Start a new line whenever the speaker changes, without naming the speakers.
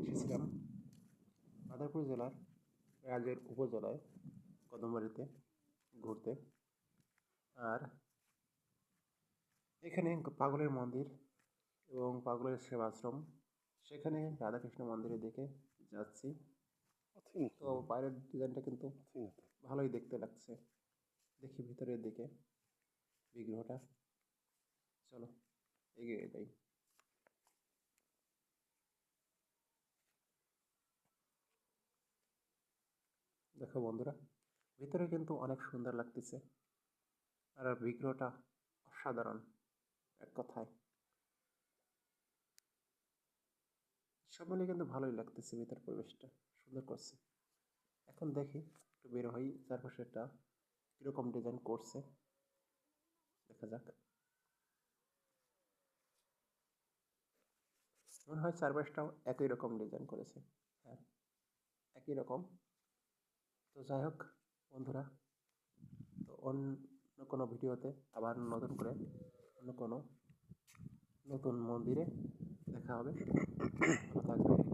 এসেছিলাম মাদারীপুর জেলার রাজের উপজেলায় কদমবাড়িতে ঘুরতে। আর এখানে পাগলের মন্দির এবং পাগলের সেবাশ্রম, সেখানে রাধাকৃষ্ণ মন্দিরে দেখে যাচ্ছি। তো বাইরের ডিজাইনটা কিন্তু ভালোই দেখতে লাগছে। দেখি ভিতরের দিকে বিগ্রহটা। চলো এগিয়ে যাই। দেখো বন্ধুরা, ভিতরে কিন্তু অনেক সুন্দর লাগতেছে। আর বিগ্রহটা অসাধারণ এক কথায়। সব মিলে কিন্তু ভালোই লাগতেছে, ভিতর পরিবেশটা সুন্দর করছে। এখন দেখি একটু বের হই, চারপাশেটা কীরকম ডিজাইন করছে দেখা যাক। মনে হয় চারপাশটাও একই রকম ডিজাইন করেছে। হ্যাঁ, একই রকম। তো যাই হোক বন্ধুরা, তো অন্য কোনো ভিডিওতে আবার নতুন করে অন্য কোনো নতুন মন্দিরে দেখা হবে। ভালো থাকবে।